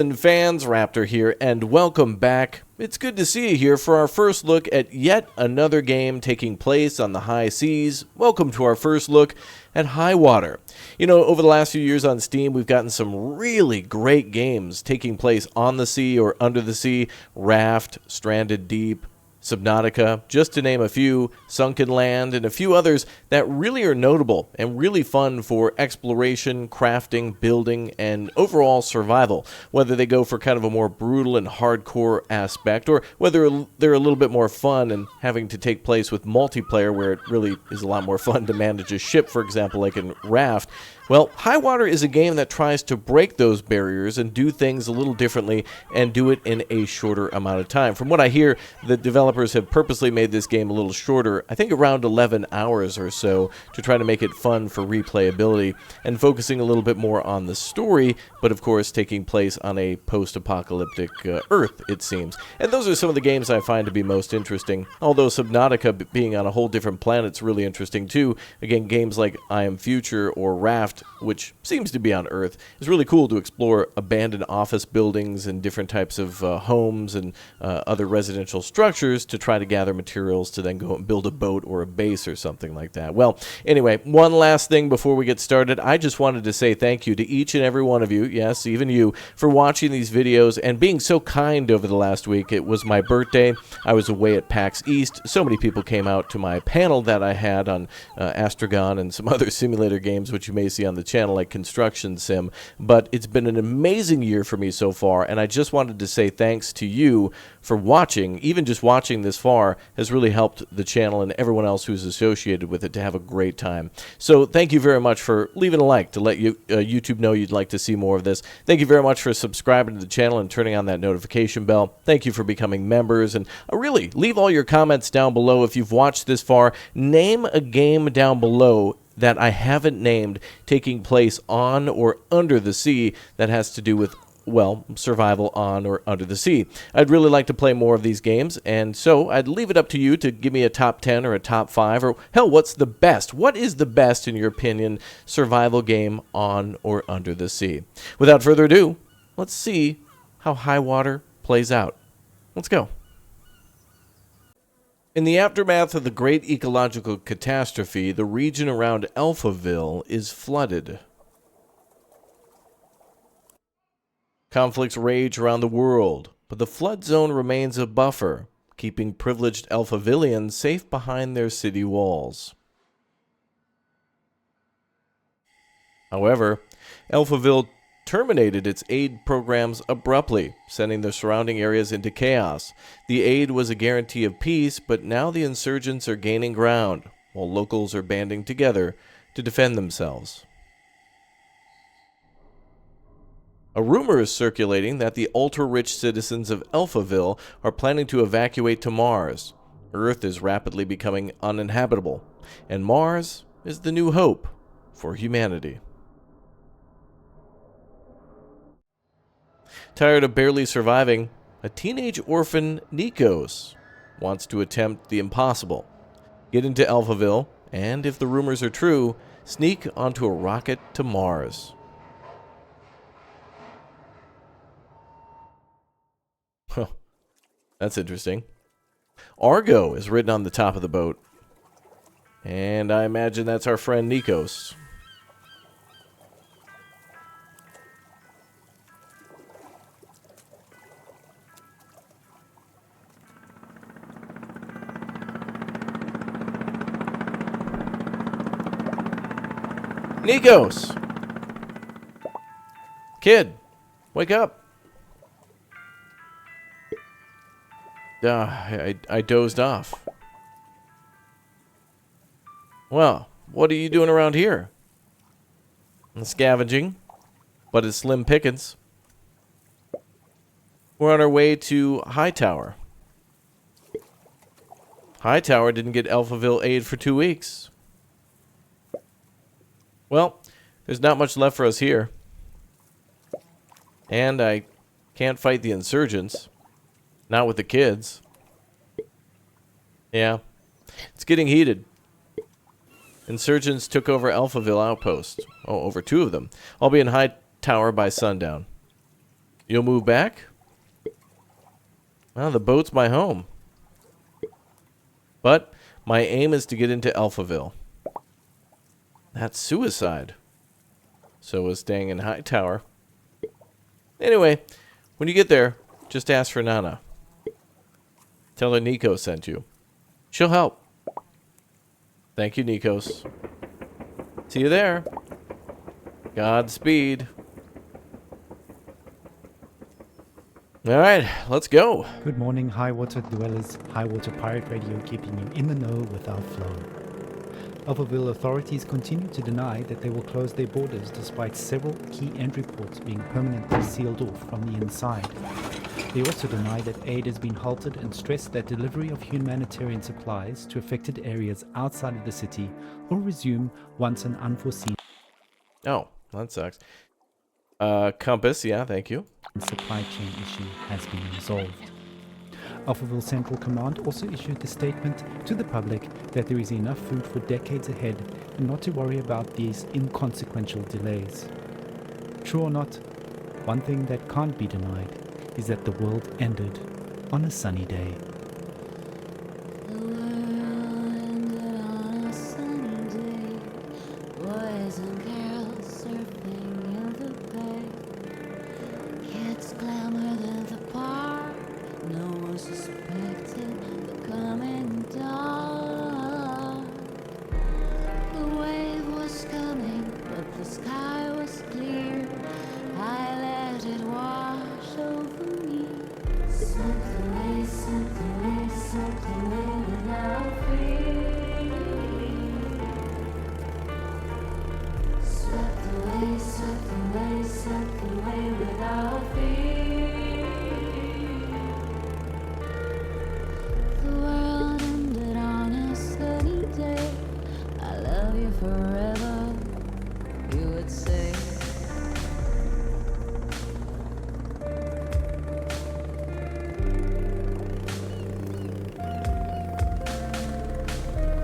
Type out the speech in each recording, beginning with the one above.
And fans, Raptor here, and welcome back. It's good to see you here for our first look at yet another game taking place on the high seas. Welcome to our first look at HIGHWATER. You know, over the last few years on Steam, we've gotten some really great games taking place on the sea or under the sea. Raft, Stranded Deep, Subnautica, just to name a few, Sunken Land, and a few others that really are notable and really fun for exploration, crafting, building, and overall survival. Whether they go for kind of a more brutal and hardcore aspect, or whether they're a little bit more fun and having to take place with multiplayer, where it really is a lot more fun to manage a ship, for example, like in Raft. Well, HIGHWATER is a game that tries to break those barriers and do things a little differently and do it in a shorter amount of time. From what I hear, the developers have purposely made this game a little shorter, I think around 11 hours or so, to try to make it fun for replayability and focusing a little bit more on the story, but of course taking place on a post-apocalyptic Earth, it seems. And those are some of the games I find to be most interesting, although Subnautica being on a whole different planet is really interesting too. Again, games like I Am Future or Raft, which seems to be on Earth, is really cool to explore abandoned office buildings and different types of homes and other residential structures to try to gather materials to then go and build a boat or a base or something like that. Well, anyway, one last thing before we get started. I just wanted to say thank you to each and every one of you, yes, even you, for watching these videos and being so kind over the last week. It was my birthday. I was away at PAX East. So many people came out to my panel that I had on Astragon and some other simulator games, which you may see on the channel, like Construction Sim. But it's been an amazing year for me so far, and I just wanted to say thanks to you for watching. Even just watching this far has really helped the channel and everyone else who's associated with it to have a great time. So thank you very much for leaving a like to let YouTube know you'd like to see more of this. Thank you very much for subscribing to the channel and turning on that notification bell. Thank you for becoming members, and really, leave all your comments down below if you've watched this far. Name a game down below that I haven't named taking place on or under the sea that has to do with, well, survival on or under the sea. I'd really like to play more of these games, and so I'd leave it up to you to give me a top 10 or a top 5, or hell, what's the best? What is the best, in your opinion, survival game on or under the sea? Without further ado, let's see how HIGHWATER plays out. Let's go. In the aftermath of the great ecological catastrophe, the region around Alphaville is flooded. Conflicts rage around the world, but the flood zone remains a buffer, keeping privileged Alphavillians safe behind their city walls. However, Alphaville terminated its aid programs abruptly, sending the surrounding areas into chaos. The aid was a guarantee of peace, but now the insurgents are gaining ground, while locals are banding together to defend themselves. A rumor is circulating that the ultra-rich citizens of Alphaville are planning to evacuate to Mars. Earth is rapidly becoming uninhabitable, and Mars is the new hope for humanity. Tired of barely surviving, a teenage orphan, Nikos, wants to attempt the impossible. Get into Alphaville, and if the rumors are true, sneak onto a rocket to Mars. Huh. That's interesting. Argo is written on the top of the boat. And I imagine that's our friend Nikos. Nikos! Kid, wake up. I dozed off. Well, what are you doing around here? I'm scavenging, but it's slim pickings. We're on our way to Hightower. Hightower didn't get Alphaville aid for 2 weeks. Well, there's not much left for us here. And I can't fight the insurgents. Not with the kids. Yeah. It's getting heated. Insurgents took over Alphaville Outpost. Oh, over 2 of them. I'll be in Hightower by sundown. You'll move back? Well, the boat's my home. But my aim is to get into Alphaville. That's suicide. So is staying in Hightower. Anyway, when you get there, just ask for Nana. Tell her Nico sent you. She'll help. Thank you, Nikos. See you there. Godspeed. Alright, let's go. Good morning, Highwater dwellers. Highwater Pirate Radio keeping you in the know with our flow. Alphaville authorities continue to deny that they will close their borders despite several key entry ports being permanently sealed off from the inside. They also deny that aid has been halted and stress that delivery of humanitarian supplies to affected areas outside of the city will resume once an unforeseen Oh, that sucks. Compass, yeah, thank you. supply chain issue has been resolved. Alphaville Central Command also issued the statement to the public that there is enough food for decades ahead and not to worry about these inconsequential delays. True or not, one thing that can't be denied is that the world ended on a sunny day. The world ended on a sunny day. Boys and girls surfing in the bay. Kids clamored in the park. No one suspected the coming dawn. The wave was coming, but the sky was clear. I let it wash over me. Swept away, swept away, swept away without fear. Swept away, swept away, swept away without fear. The world ended on a sunny day. I love you forever, you would say.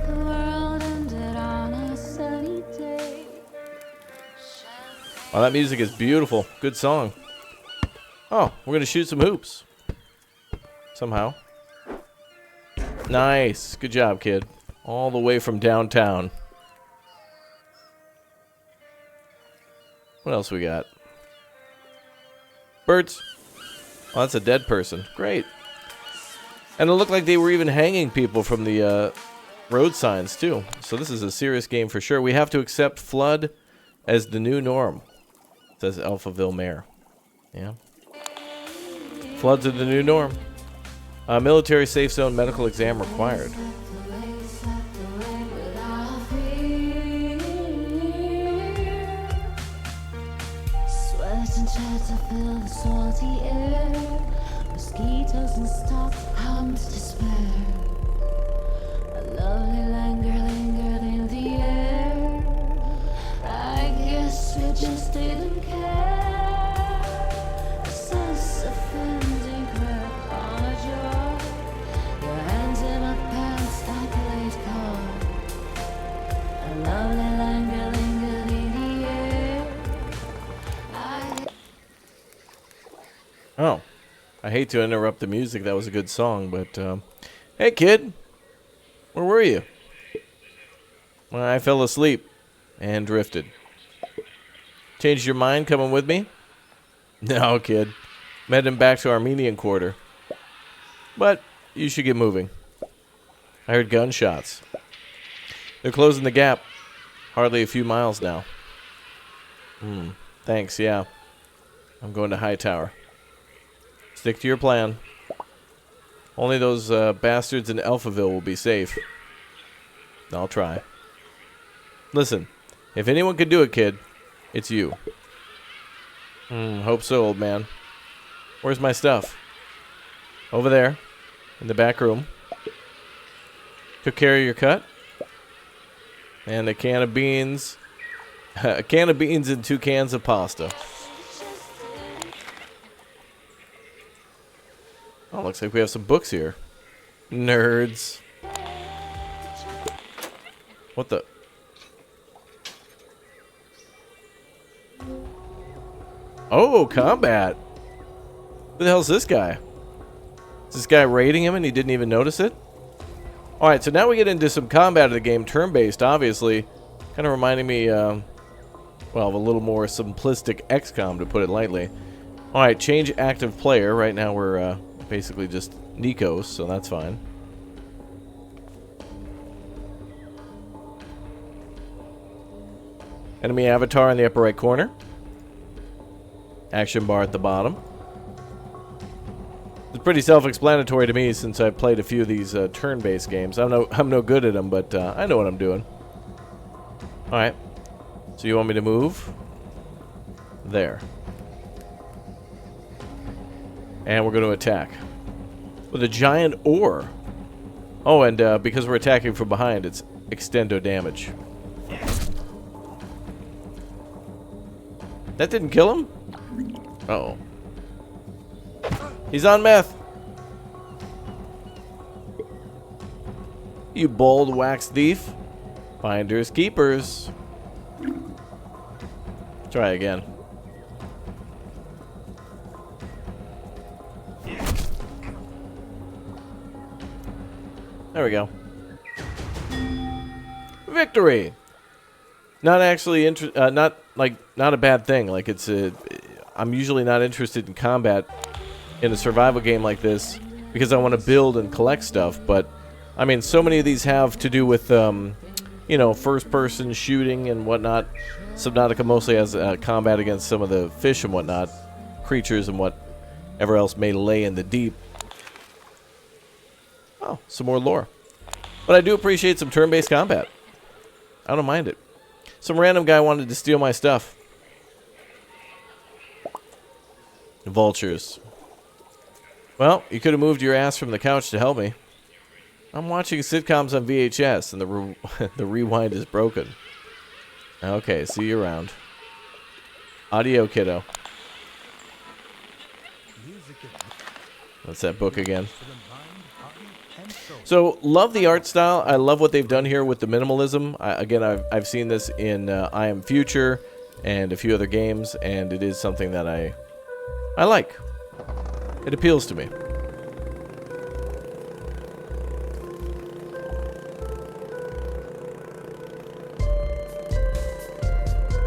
The world ended on a sunny day. Oh, that music is beautiful. Good song. Oh, we're going to shoot some hoops. Somehow. Nice. Good job, kid. All the way from downtown. What else we got? Birds. Oh, that's a dead person. Great. And it looked like they were even hanging people from the road signs, too. So this is a serious game for sure. We have to accept flood as the new norm, says Alphaville Mayor. Yeah. Floods are the new norm. Military safe zone medical exam required. Swept away, swept away without fear. Sweat and shed to fill the salty air. Mosquitoes and stalks hummed despair. A lovely languor lingered in the air. I guess we just didn't care. A sense of offending crept on a jaw. Your hands in my pants like a late call. A lovely languor lingered in the air. Oh, I hate to interrupt the music. That was a good song, but hey, kid, where were you? Well, I fell asleep and drifted. Changed your mind coming with me? No, kid. I'm heading back to Armenian Quarter. But you should get moving. I heard gunshots. They're closing the gap. Hardly a few miles now. Thanks, yeah. I'm going to Hightower. Stick to your plan. Only those bastards in Alphaville will be safe. I'll try. Listen, if anyone could do it, kid, it's you. Hope so, old man. Where's my stuff? Over there, in the back room. Took care of your cut? And a can of beans. A can of beans and 2 cans of pasta. Oh, looks like we have some books here. Nerds. What the? Oh, combat. Who the hell's this guy? Is this guy raiding him and he didn't even notice it? Alright, so now we get into some combat of the game, turn-based, obviously. Kind of reminding me, well, of a little more simplistic XCOM, to put it lightly. Alright, change active player. Right now we're basically just Nikos, so that's fine. Enemy avatar in the upper right corner. Action bar at the bottom. It's pretty self-explanatory to me since I've played a few of these turn-based games. I'm no good at them, but I know what I'm doing. Alright. So you want me to move? There. And we're going to attack. With a giant ore. Oh, and because we're attacking from behind, it's extendo damage. That didn't kill him? Uh-oh. He's on meth. You bold wax thief. Finders keepers. Try again. There we go. Victory. Not actually not a bad thing. Like it's I'm usually not interested in combat in a survival game like this because I want to build and collect stuff, but I mean so many of these have to do with you know, first person shooting and whatnot. Subnautica mostly has combat against some of the fish and whatnot, creatures and whatever else may lay in the deep. Oh, some more lore. But I do appreciate some turn-based combat. I don't mind it. Some random guy wanted to steal my stuff. Vultures. Well, you could have moved your ass from the couch to help me. I'm watching sitcoms on VHS, and the rewind is broken. Okay, see you around. Audio, kiddo. What's that book again? So, love the art style. I love what they've done here with the minimalism. Again, I've seen this in I Am Future and a few other games, and it is something that I like. It appeals to me.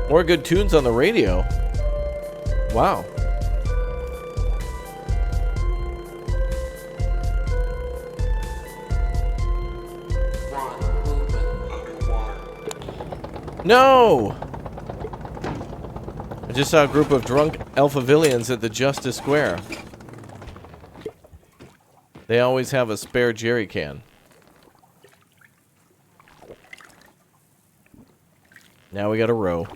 More good tunes on the radio. Wow. No! I just saw a group of drunk Alphavillians at the Justice Square. They always have a spare jerry can. Now we got a row.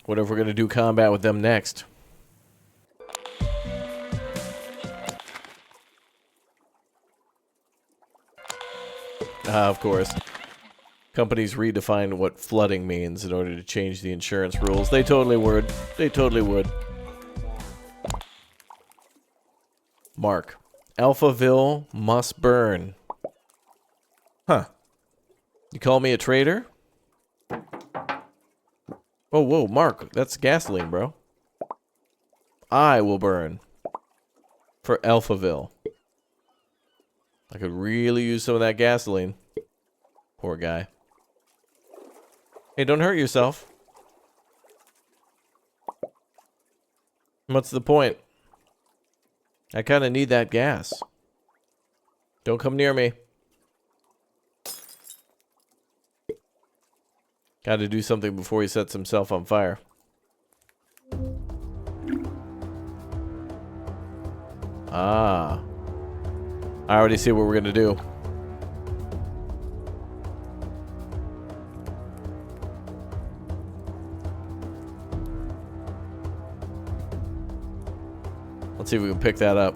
What if we're going to do combat with them next? Of course. Companies redefine what flooding means in order to change the insurance rules. They totally would. They totally would. Mark. Alphaville must burn. Huh. You call me a traitor? Oh, whoa, Mark. That's gasoline, bro. I will burn. For Alphaville. I could really use some of that gasoline. Poor guy. Hey, don't hurt yourself. What's the point? I kind of need that gas. Don't come near me. Got to do something before he sets himself on fire. Ah. I already see what we're going to do. Let's see if we can pick that up.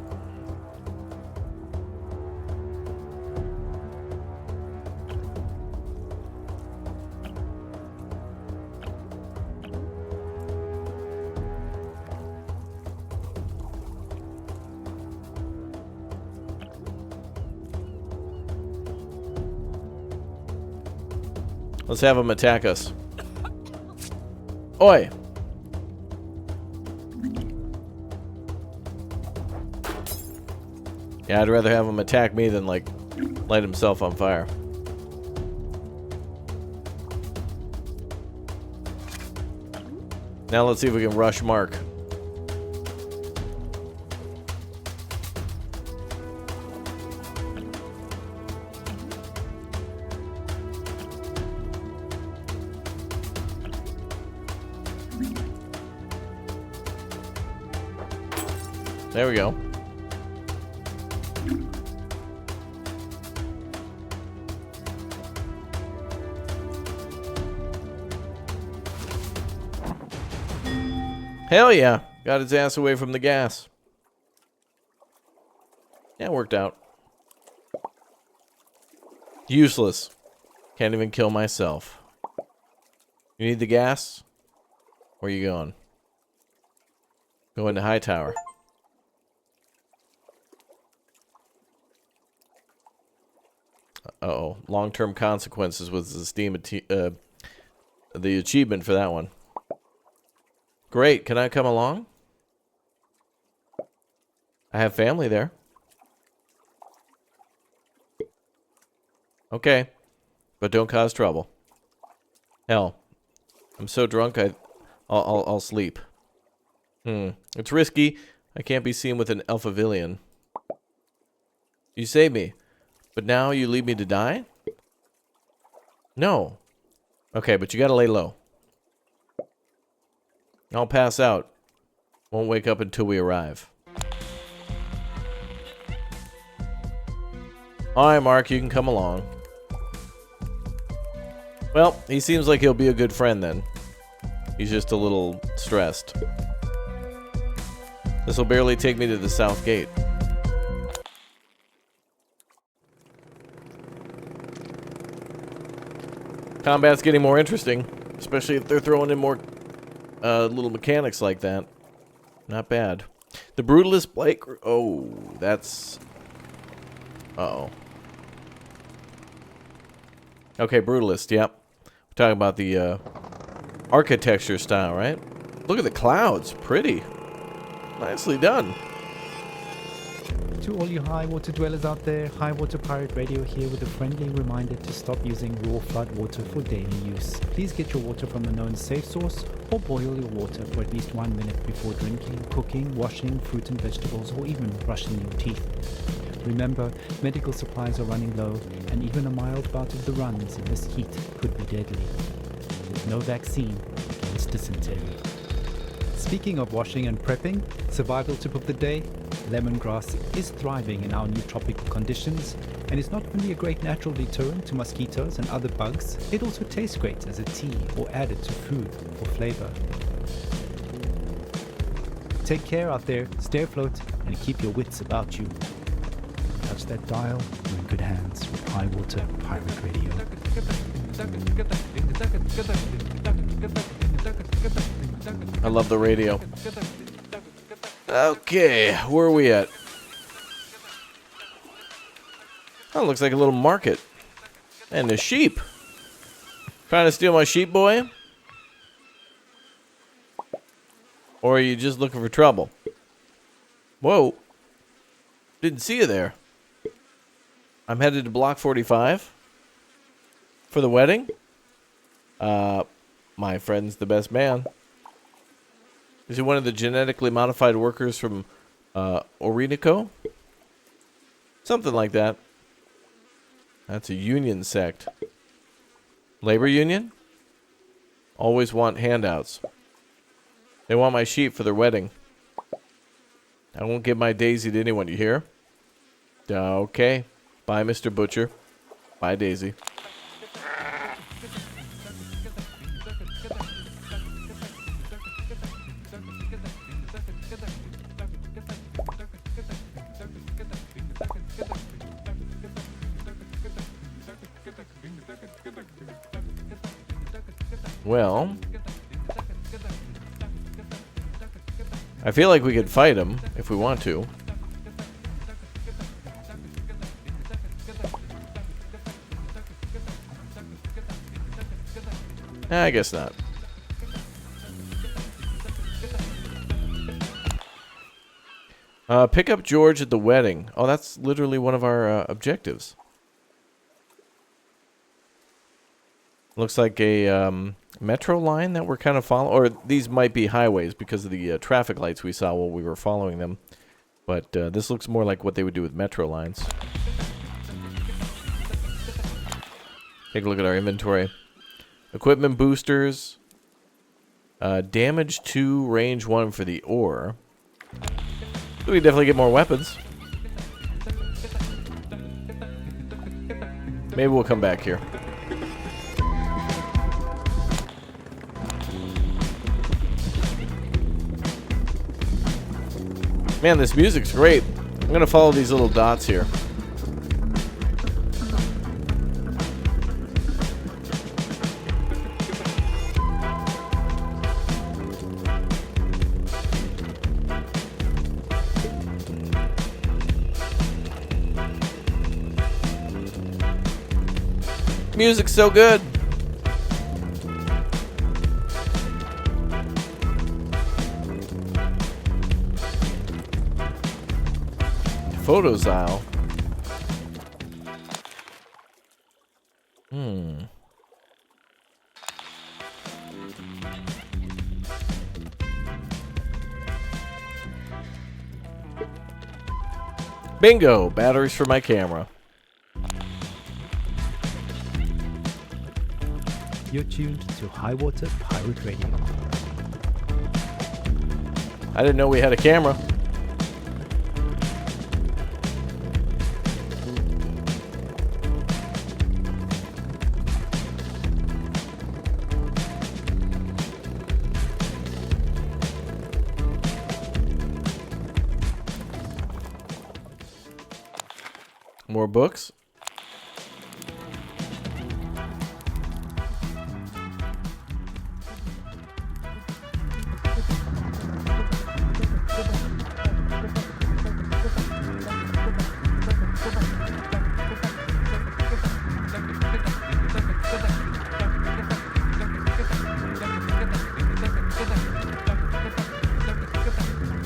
Let's have them attack us. Oi! Yeah, I'd rather have him attack me than, like, light himself on fire. Now let's see if we can rush Mark. There we go. Hell yeah. Got his ass away from the gas. Yeah, it worked out. Useless. Can't even kill myself. You need the gas? Where you going? Go into Hightower. Uh-oh. Long-term consequences was the achievement for that one. Great. Can I come along? I have family there. Okay. But don't cause trouble. Hell. I'm so drunk I'll sleep. It's risky. I can't be seen with an Alphavilian. You saved me. But now you leave me to die? No. Okay, but you gotta lay low. I'll pass out. Won't wake up until we arrive. Alright, Mark, you can come along. Well, he seems like he'll be a good friend then. He's just a little stressed. This'll barely take me to the south gate. Combat's getting more interesting, especially if they're throwing in more little mechanics like that. Not bad. The Brutalist Blake. Oh, that's. Uh-oh. Okay, Brutalist. Yep. We're talking about the architecture style, right? Look at the clouds. Pretty. Nicely done. To all you high water dwellers out there, HIGHWATER Pirate Radio here with a friendly reminder to stop using raw flood water for daily use. Please get your water from a known safe source or boil your water for at least 1 minute before drinking, cooking, washing fruit and vegetables, or even brushing your teeth. Remember, medical supplies are running low, and even a mild bout of the runs in this heat could be deadly. There's no vaccine against dysentery. Speaking of washing and prepping, survival tip of the day, lemongrass is thriving in our new tropical conditions and is not only a great natural deterrent to mosquitoes and other bugs, it also tastes great as a tea or added to food for flavor. Take care out there, stay afloat, and keep your wits about you. Touch that dial, you're in good hands with HIGHWATER Pirate Radio. I love the radio. Okay, where are we at? Oh, looks like a little market. And the sheep. Trying to steal my sheep, boy? Or are you just looking for trouble? Whoa. Didn't see you there. I'm headed to Block 45. For the wedding? My friend's the best man. Is he one of the genetically modified workers from Orinoco? Something like that. That's a union sect. Labor union? Always want handouts. They want my sheep for their wedding. I won't give my Daisy to anyone, you hear? Okay. Bye, Mr. Butcher. Bye, Daisy. Well, I feel like we could fight him if we want to. I guess not. Pick up George at the wedding. Oh, that's literally one of our objectives. Looks like a metro line that we're kind of following. Or these might be highways because of the traffic lights we saw while we were following them. But this looks more like what they would do with metro lines. Take a look at our inventory. Equipment boosters. Damage 2, range 1 for the ore. So we definitely get more weapons. Maybe we'll come back here. Man, this music's great. I'm gonna follow these little dots here. Music's so good. Photos aisle. Bingo! Batteries for my camera. You're tuned to HIGHWATER Pirate Radio. I didn't know we had a camera. More books.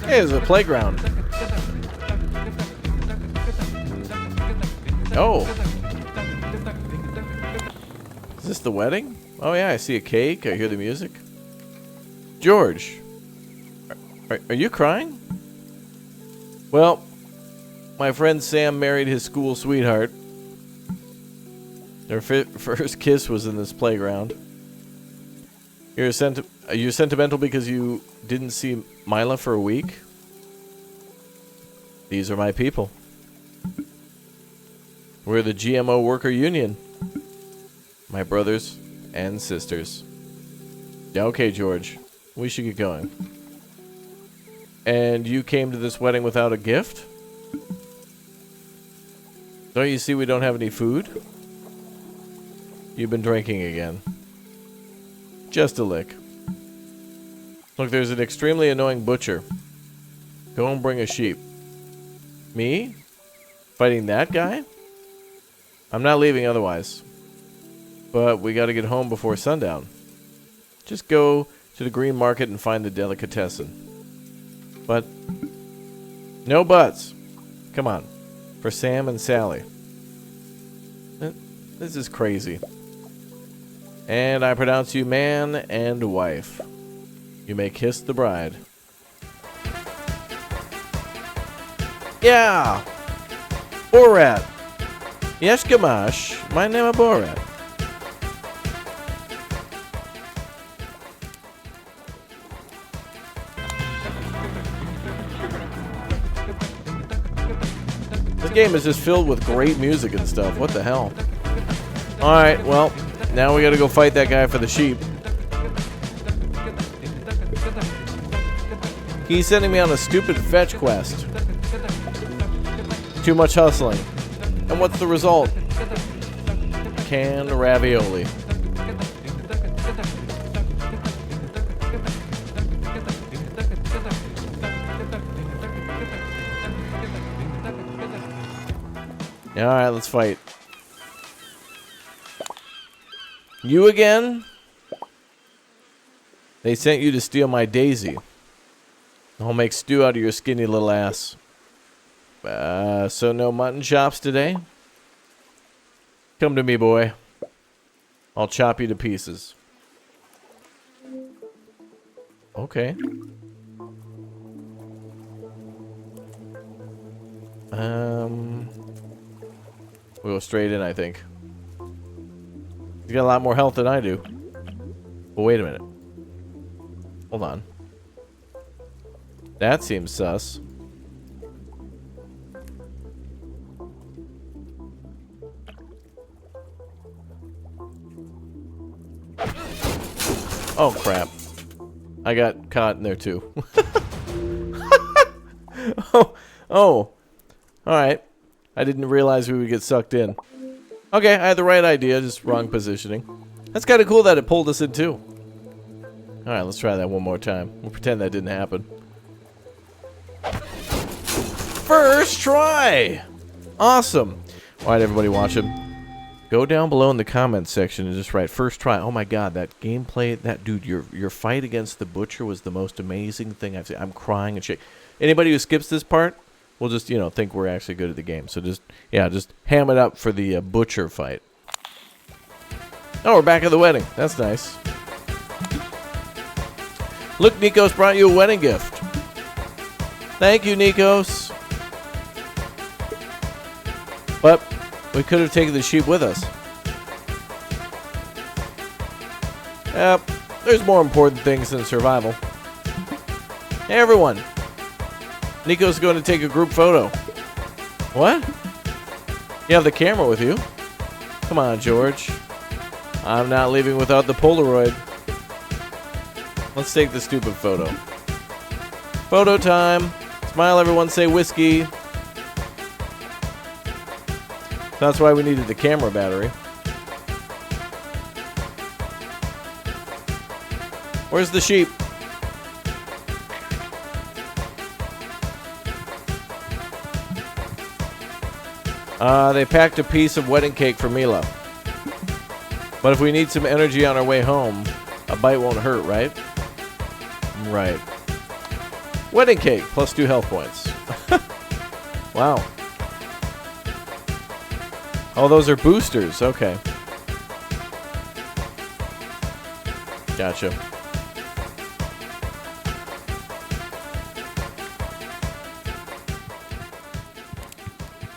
Hey, there's a playground. Oh. Is this the wedding? Oh yeah, I see a cake. I hear the music. George. Are you crying? Well, my friend Sam married his school sweetheart. Their first kiss was in this playground. You're sentimental because you didn't see Mila for a week? These are my people. We're the GMO Worker Union. My brothers and sisters. Yeah, okay, George. We should get going. And you came to this wedding without a gift? Don't you see we don't have any food? You've been drinking again. Just a lick. Look, there's an extremely annoying butcher. Go and bring a sheep. Me? Fighting that guy? I'm not leaving otherwise. But we gotta get home before sundown. Just go to the green market and find the delicatessen. But no buts. Come on. For Sam and Sally. This is crazy. And I pronounce you man and wife. You may kiss the bride. Yeah! Borat! Yes, Gamash. My name is Borat. This game is just filled with great music and stuff. What the hell? Alright, well, now we gotta go fight that guy for the sheep. He's sending me on a stupid fetch quest. Too much hustling. And what's the result? Canned ravioli. Alright, let's fight. You again? They sent you to steal my daisy. I'll make stew out of your skinny little ass. So no mutton chops today? Come to me, boy. I'll chop you to pieces. Okay. We'll go straight in, I think. He's got a lot more health than I do. But wait a minute. Hold on. That seems sus. Oh, crap. I got caught in there, too. Oh. Alright. I didn't realize we would get sucked in. Okay, I had the right idea, just wrong positioning. That's kind of cool that it pulled us in, too. Alright, let's try that one more time. We'll pretend that didn't happen. First try! Awesome. Alright, everybody watching. Go down below in the comments section and just write first try. Oh my god, that gameplay, that dude, your fight against the butcher was the most amazing thing I've seen. I'm crying and shit. Anybody who skips this part will just, think we're actually good at the game. So just ham it up for the butcher fight. Oh, we're back at the wedding. That's nice. Look, Nikos brought you a wedding gift. Thank you, Nikos. But we could have taken the sheep with us. Yep, there's more important things than survival. Hey, everyone. Nico's going to take a group photo. What? You have the camera with you? Come on, George. I'm not leaving without the Polaroid. Let's take the stupid photo. Photo time. Smile, everyone. Say whiskey. That's why we needed the camera battery. Where's the sheep? They packed a piece of wedding cake for Mila. But if we need some energy on our way home, a bite won't hurt, right? Right. Wedding cake, plus 2 health points. Wow. Oh, those are boosters. Okay. Gotcha.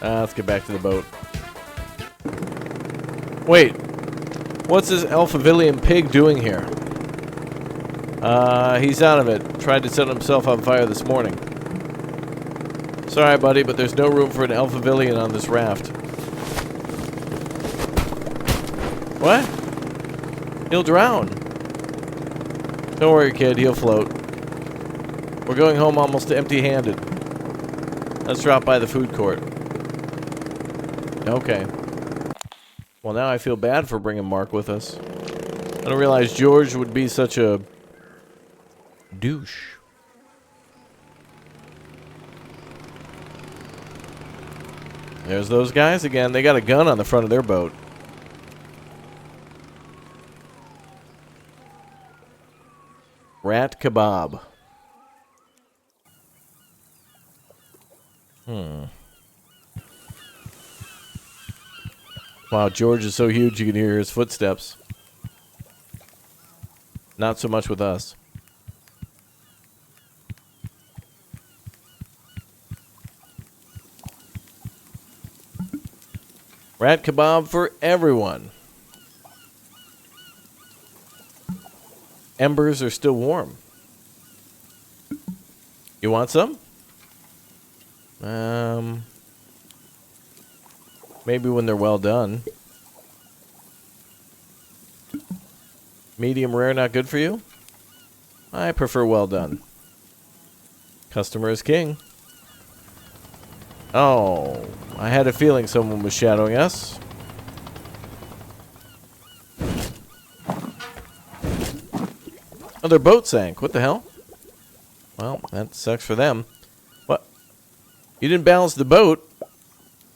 Let's get back to the boat. Wait. What's this Alphavillian pig doing here? He's out of it. Tried to set himself on fire this morning. Sorry, buddy, but there's no room for an Alphavillian on this raft. What? He'll drown. Don't worry, kid. He'll float. We're going home almost empty-handed. Let's drop by the food court. Okay. Well, now I feel bad for bringing Mark with us. I don't realize George would be such a douche. There's those guys again. They got a gun on the front of their boat. Rat kebab. Wow, George is so huge you can hear his footsteps. Not so much with us. Rat kebab for everyone. Embers are still warm. You want some? Maybe when they're well done. Medium rare not good for you? I prefer well done. Customer is king. Oh, I had a feeling someone was shadowing us. Oh, their boat sank. What the hell? Well, that sucks for them. What? You didn't balance the boat?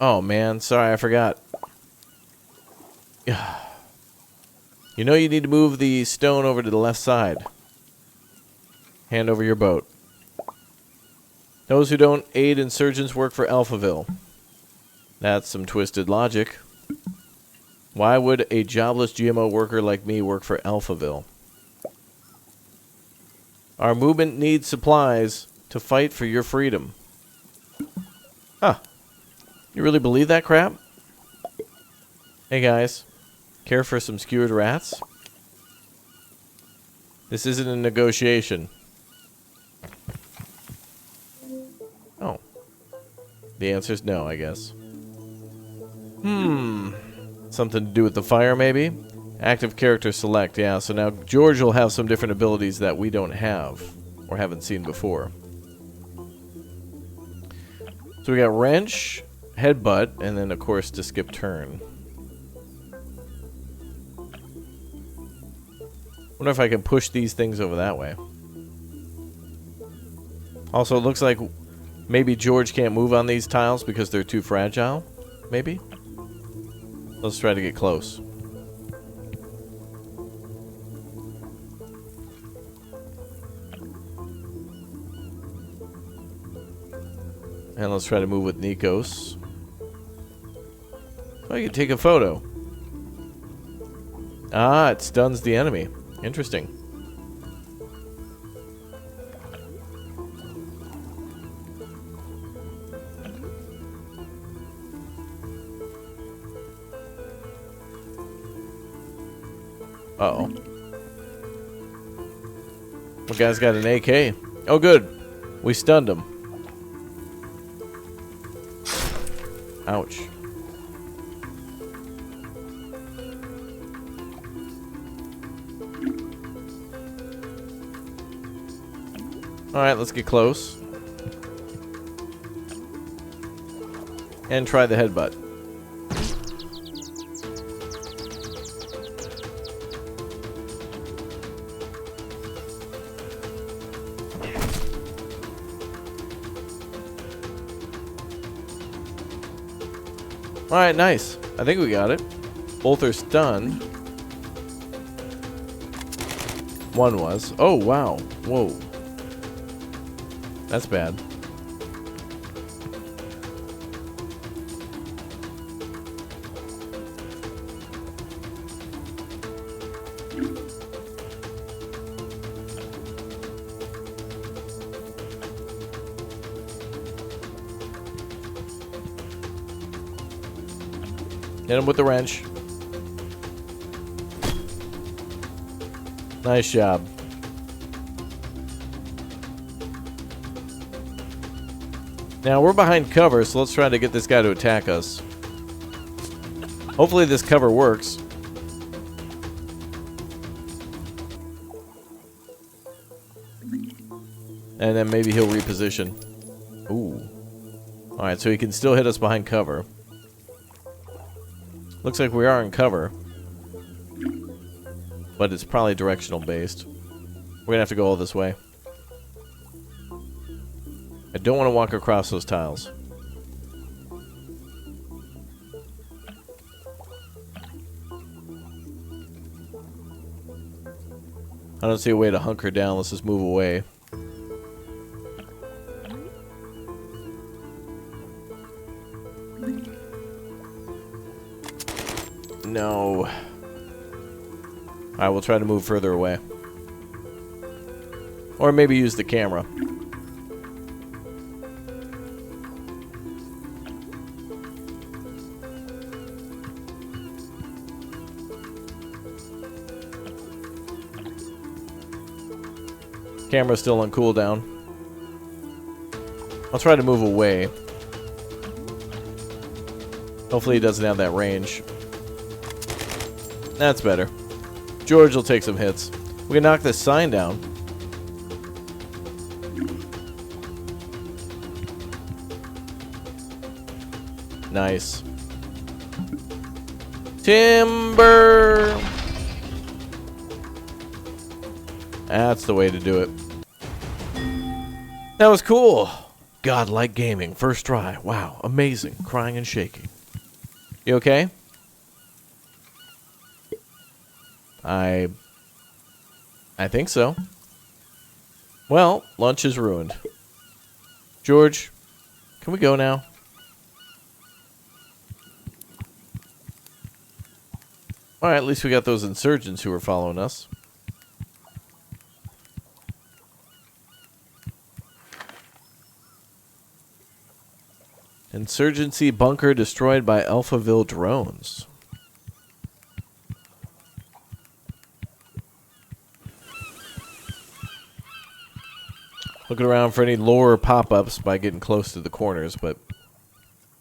Oh, man. Sorry, I forgot. You know you need to move the stone over to the left side. Hand over your boat. Those who don't aid insurgents work for Alphaville. That's some twisted logic. Why would a jobless GMO worker like me work for Alphaville? Our movement needs supplies to fight for your freedom. Huh. You really believe that crap? Hey guys. Care for some skewered rats? This isn't a negotiation. Oh. The answer's no, I guess. Something to do with the fire, maybe? Active character select, yeah. So now George will have some different abilities that we don't have or haven't seen before. So we got wrench, headbutt, and then, of course, to skip turn. Wonder if I can push these things over that way. Also, it looks like maybe George can't move on these tiles because they're too fragile. Maybe? Let's try to get close. And let's try to move with Nikos. Oh, you can take a photo. Ah, it stuns the enemy. Interesting. Uh-oh. The guy's got an AK. Oh, good. We stunned him. Ouch. Alright, let's get close. And try the headbutt. Alright, nice. I think we got it. Both are stunned. One was. Oh, wow. Whoa. That's bad. Hit him with the wrench. Nice job. Now we're behind cover, so let's try to get this guy to attack us. Hopefully this cover works. And then maybe he'll reposition. Ooh. Alright, so he can still hit us behind cover. Looks like we are in cover. But it's probably directional based. We're gonna have to go all this way. I don't want to walk across those tiles. I don't see a way to hunker down. Let's just move away. No. Alright, we'll try to move further away. Or maybe use the camera. Camera's still on cooldown. I'll try to move away. Hopefully he doesn't have that range. That's better. George will take some hits. We can knock this sign down. Nice. Timber! That's the way to do it. That was cool. Godlike gaming. First try. Wow. Amazing. Crying and shaking. You okay? I think so. Well, lunch is ruined. George, can we go now? Alright, at least we got those insurgents who were following us. Insurgency bunker destroyed by Alphaville drones. Looking around for any lore pop-ups by getting close to the corners, but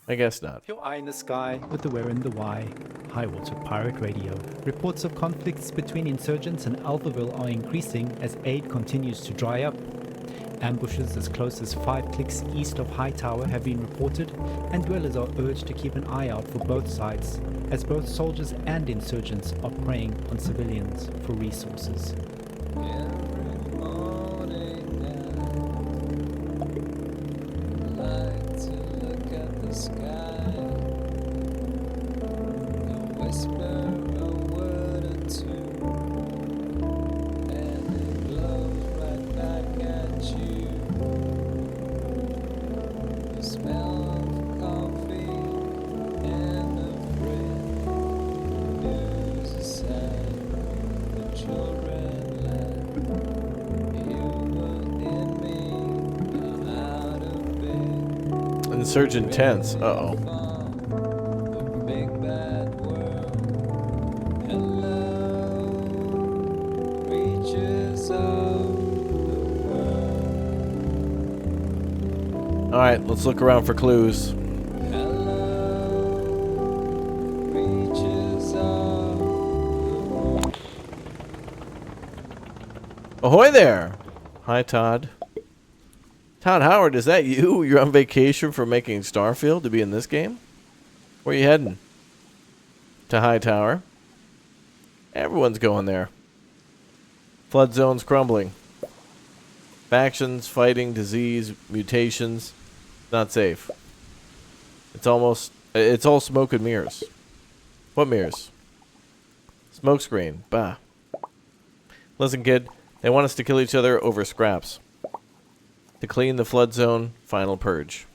I guess not. Your eye in the sky with the where and the why. HIGHWATER Pirate Radio. Reports of conflicts between insurgents and Alphaville are increasing as aid continues to dry up. Ambushes as close as 5 clicks east of Hightower have been reported, and dwellers are urged to keep an eye out for both sides, as both soldiers and insurgents are preying on civilians for resources. Every morning I like to look at the sky and whisper a word or two, and it blows right back at you. The smell of coffee and of bread, news is sad, the children laugh. You were in me, out of bed. Insurgent tents. Uh-oh. The big bad world. Hello, reaches of the world. Alright, let's look around for clues. Hello, reaches of the world. Ahoy there! Hi, Todd. Todd Howard, is that you? You're on vacation for making Starfield to be in this game? Where you heading? To Hightower. Everyone's going there. Flood zones crumbling. Factions, fighting, disease, mutations. Not safe. It's all smoke and mirrors. What mirrors? Smokescreen. Bah. Listen, kid. They want us to kill each other over scraps. To clean the flood zone, final purge.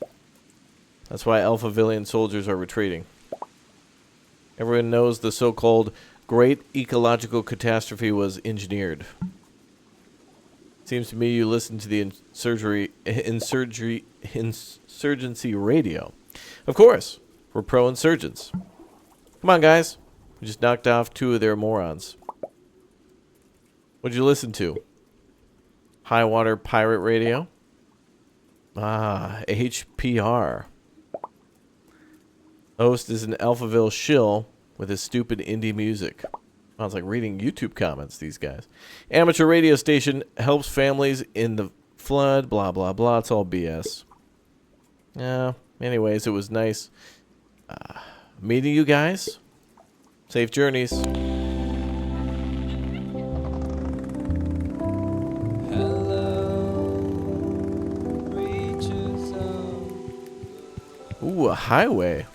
That's why Alphavillian soldiers are retreating. Everyone knows the so-called Great Ecological Catastrophe was engineered. Seems to me you listened to the insurgency radio. Of course, we're pro-insurgents. Come on, guys. We just knocked off 2 of their morons. What'd you listen to? HIGHWATER Pirate Radio? Ah, HPR. Host is an Alphaville shill with his stupid indie music. Sounds like reading YouTube comments, these guys. Amateur radio station helps families in the flood, blah, blah, blah. It's all BS. Yeah, anyways, it was nice meeting you guys. Safe journeys. Ooh, a highway.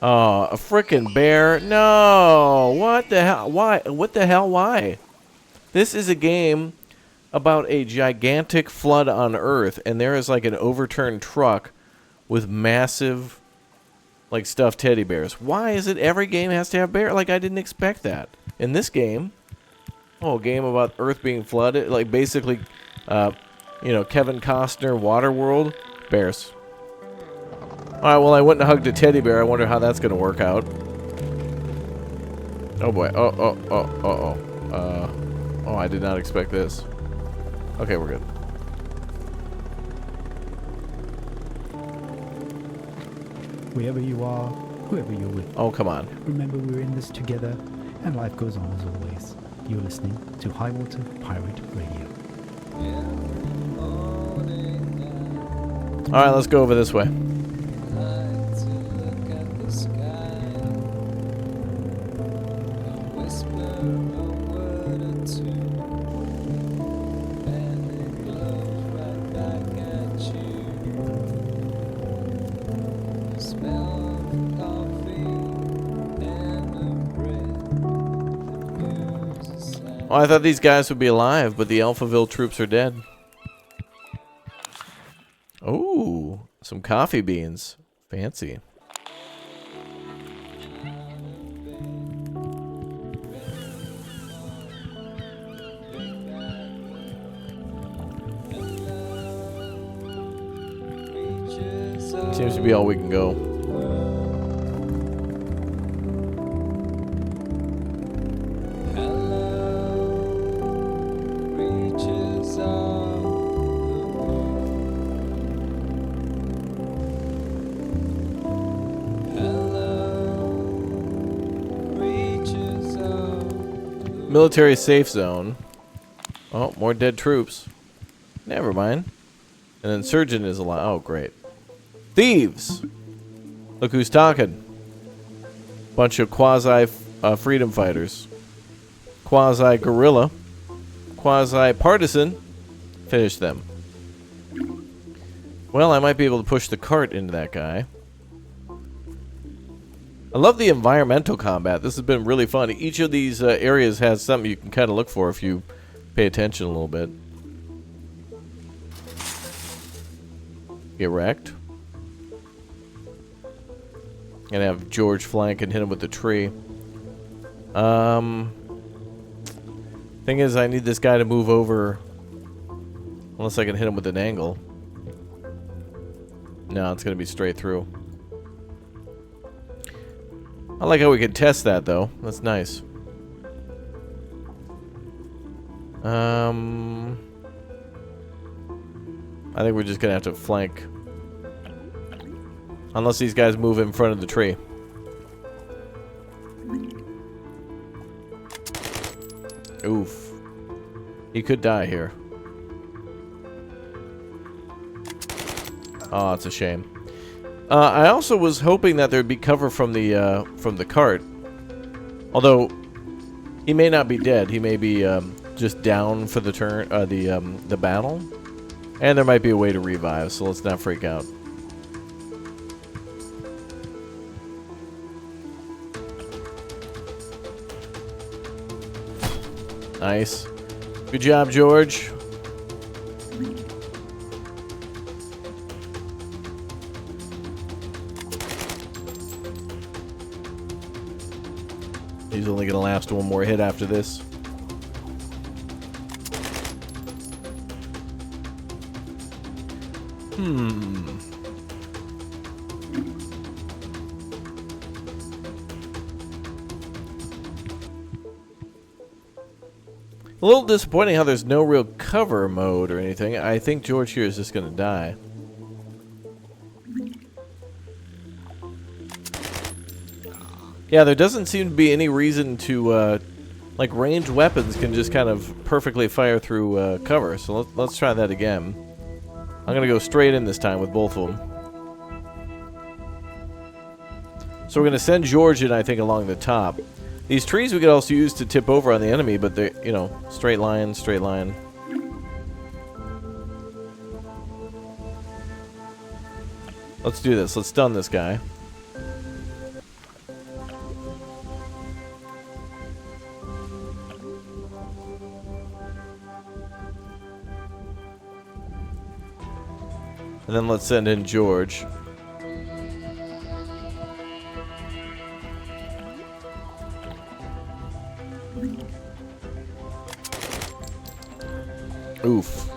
Oh, a frickin' bear. No! What the hell? Why? What the hell? Why? This is a game about a gigantic flood on Earth, and there is like an overturned truck with massive, like, stuffed teddy bears. Why is it every game has to have bear? Like, I didn't expect that. In this game, a game about Earth being flooded, like, basically, Kevin Costner, Waterworld, bears. Alright, well, I went and hugged a teddy bear. I wonder how that's going to work out. Oh, boy. Oh, I did not expect this. Okay, we're good. Wherever you are, whoever you're with, Oh, come on. remember we're in this together, and life goes on as always. You're listening to HIGHWATER Pirate Radio. Alright, let's go over this way. Oh, I thought these guys would be alive, but the Alphaville troops are dead. Oh, some coffee beans. Fancy. Seems to be all we can go. Military safe zone. Oh, more dead troops. Never mind. An insurgent is alive. Oh, great. Thieves! Look who's talking. Bunch of quasi-freedom fighters. Quasi-guerrilla. Quasi-partisan. Finish them. Well, I might be able to push the cart into that guy. I love the environmental combat. This has been really fun. Each of these areas has something you can kind of look for if you pay attention a little bit. Get wrecked. Gonna have George flank and hit him with the tree. Thing is, I need this guy to move over. Unless I can hit him with an angle. No, it's gonna be straight through. I like how we can test that, though. That's nice. I think we're just gonna have to flank. Unless these guys move in front of the tree. Oof. He could die here. Oh, it's a shame. I also was hoping that there'd be cover from the cart. Although he may not be dead. He may be just down for the turn, the battle. And there might be a way to revive, so let's not freak out. Nice. Good job, George. He's only going to last one more hit after this. A little disappointing how there's no real cover mode or anything. I think George here is just going to die. Yeah, there doesn't seem to be any reason to, like, ranged weapons can just kind of perfectly fire through cover. So let's try that again. I'm going to go straight in this time with both of them. So we're going to send George in, I think, along the top. These trees we could also use to tip over on the enemy, but they're, you know, straight line, straight line. Let's do this. Let's stun this guy. And then let's send in George. Oof.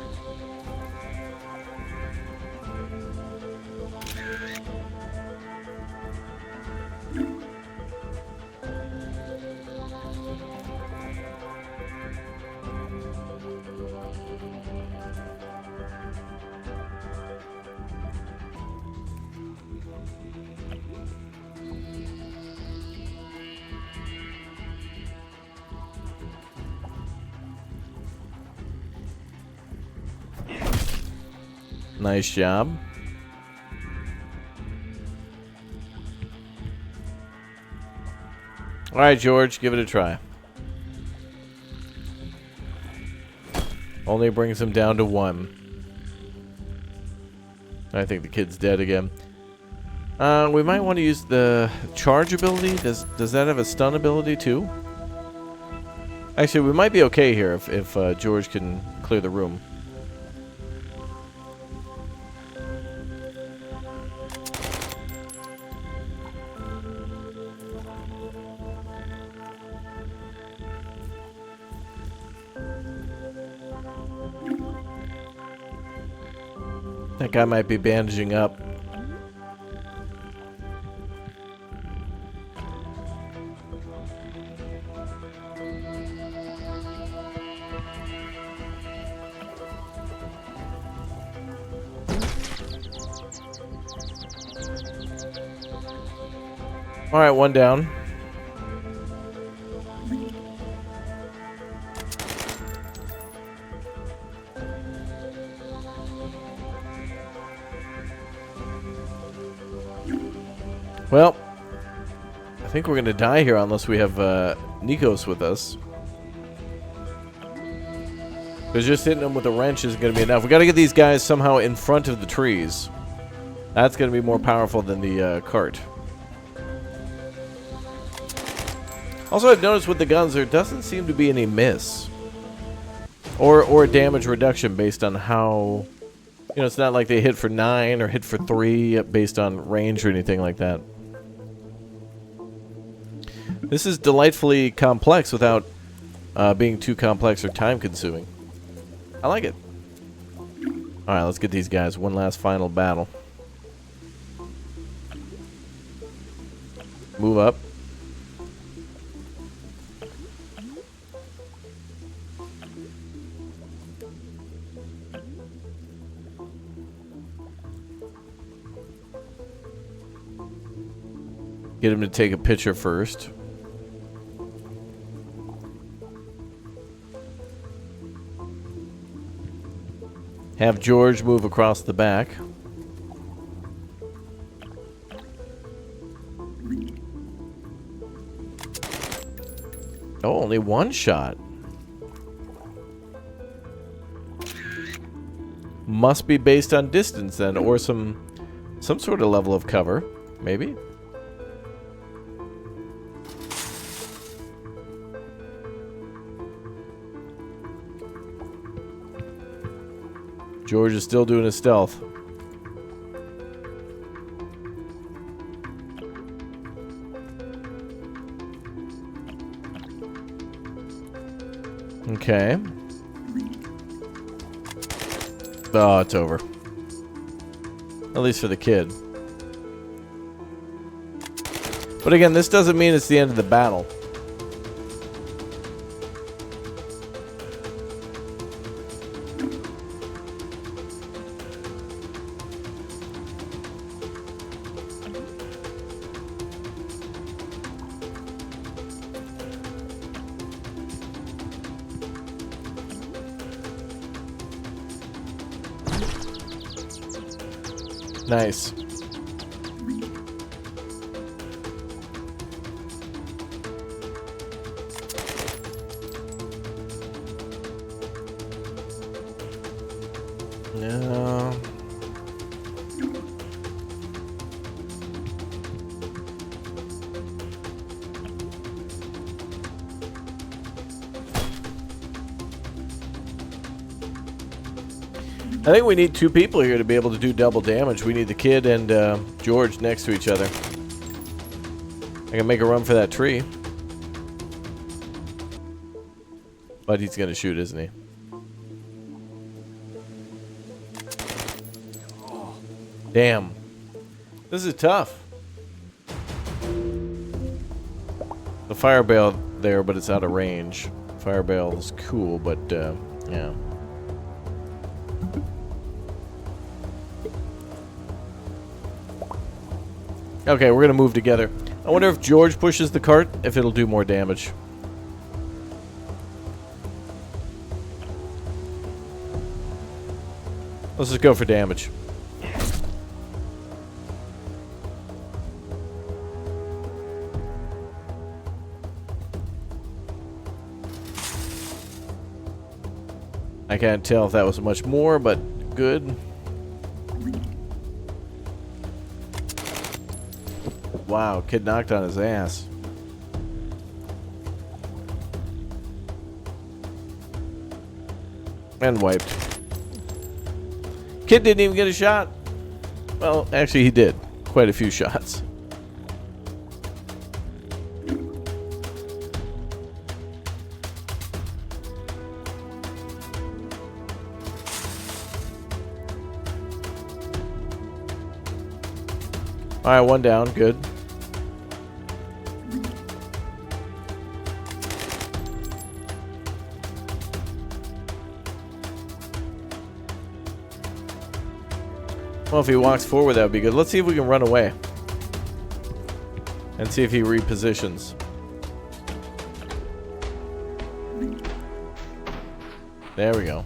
Nice job. All right, George, give it a try. Only brings him down to 1. I think the kid's dead again. We might want to use the charge ability. Does that have a stun ability too? Actually, we might be okay here if George can clear the room. That guy might be bandaging up. All right, one down. Well, I think we're going to die here unless we have Nikos with us. Because just hitting them with a wrench isn't going to be enough. We got to get these guys somehow in front of the trees. That's going to be more powerful than the cart. Also, I've noticed with the guns, there doesn't seem to be any miss. Or damage reduction based on how... You know, it's not like they hit for 9 or hit for 3 based on range or anything like that. This is delightfully complex without being too complex or time-consuming. I like it. Alright, let's get these guys one last final battle. Move up. Get him to take a picture first. Have George move across the back. Oh, only one shot. Must be based on distance then, or some sort of level of cover, maybe. George is still doing his stealth. Okay. Oh, it's over. At least for the kid. But again, this doesn't mean it's the end of the battle. Nice. No. I think we need 2 people here to be able to do double damage. We need the kid and George next to each other. I can make a run for that tree. But he's going to shoot, isn't he? Damn. This is tough. The fire bale there, but it's out of range. Fire bale is cool, but yeah. Okay, we're gonna move together. I wonder if George pushes the cart, if it'll do more damage. Let's just go for damage. I can't tell if that was much more, but good. Wow, kid knocked on his ass. And wiped. Kid didn't even get a shot. Well, actually he did. Quite a few shots. Alright, one down. Good. Well, if he walks forward, that would be good. Let's see if we can run away. And see if he repositions. There we go.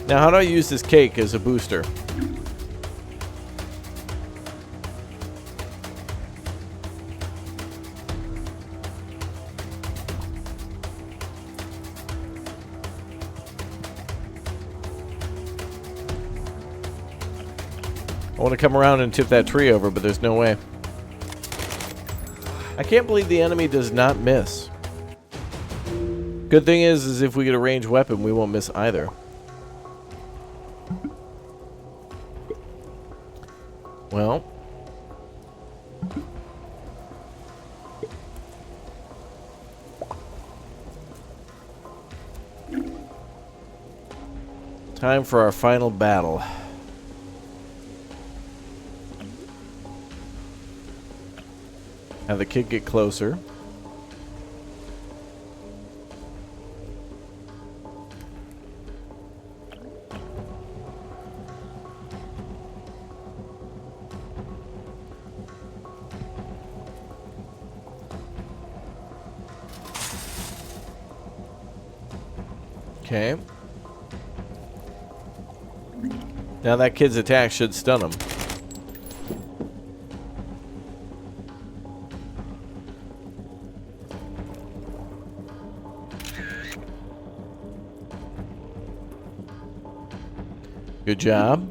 Now, how do I use this cake as a booster? I want to come around and tip that tree over, but there's no way. I can't believe the enemy does not miss. Good thing is if we get a ranged weapon, we won't miss either. Well. Time for our final battle. Have the kid get closer. Okay. Now that kid's attack should stun him. Good job.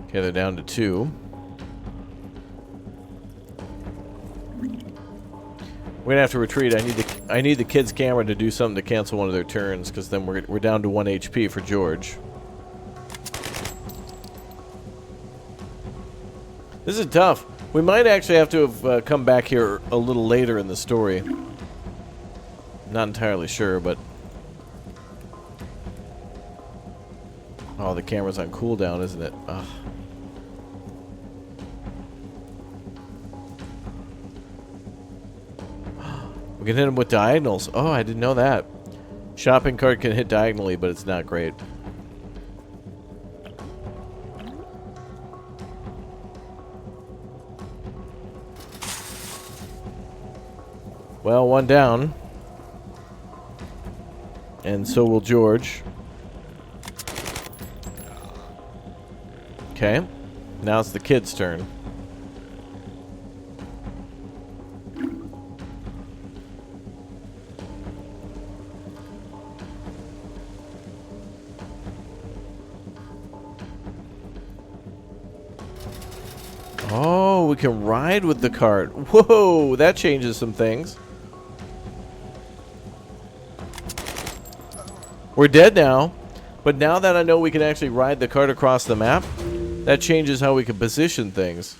Okay, they're down to 2. We're gonna have to retreat. I need the kid's camera to do something to cancel one of their turns, because then we're down to 1 HP for George. This is tough. We might actually have to have come back here a little later in the story. Not entirely sure, but... Oh, the camera's on cooldown, isn't it? Ugh. We can hit him with diagonals. Oh, I didn't know that. Shopping cart can hit diagonally, but it's not great. Well, one down. And so will George. Okay. Now it's the kid's turn. Oh, we can ride with the cart. Whoa, that changes some things. We're dead now, but now that I know we can actually ride the cart across the map, that changes how we can position things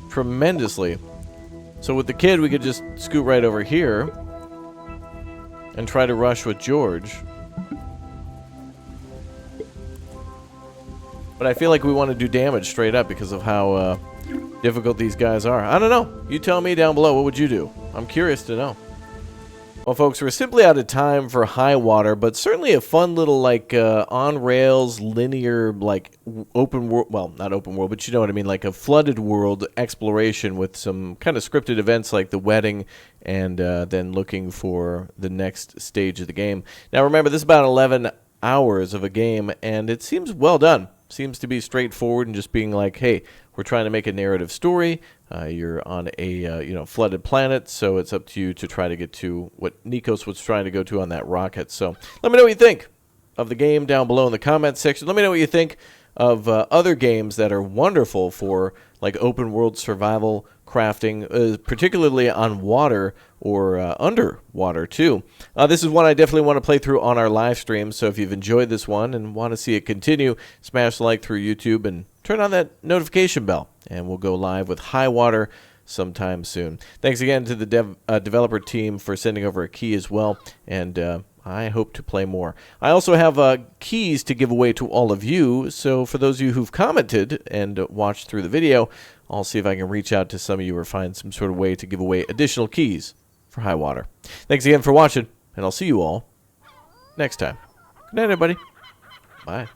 tremendously. So with the kid, we could just scoot right over here and try to rush with George. But I feel like we want to do damage straight up because of how difficult these guys are. I don't know. You tell me down below. What would you do? I'm curious to know. Well, folks, we're simply out of time for HIGHWATER, but certainly a fun little, like, on-rails, linear, like, open world, well, not open world, but you know what I mean, like a flooded world exploration with some kind of scripted events like the wedding and then looking for the next stage of the game. Now, remember, this is about 11 hours of a game, and it seems well done. seems to be straightforward and just being like, hey, we're trying to make a narrative story. You're on a flooded planet, so it's up to you to try to get to what Nikos was trying to go to on that rocket. So let me know what you think of the game down below in the comments section. Let me know what you think of other games that are wonderful for like open world survival crafting, particularly on water or underwater too. This is one I definitely want to play through on our live stream, so if you've enjoyed this one and want to see it continue, smash the like through YouTube and turn on that notification bell, and we'll go live with HIGHWATER sometime soon. Thanks again to the developer team for sending over a key as well, and I hope to play more. I also have keys to give away to all of you, so for those of you who've commented and watched through the video, I'll see if I can reach out to some of you or find some sort of way to give away additional keys for HIGHWATER. Thanks again for watching, and I'll see you all next time. Good night, everybody. Bye.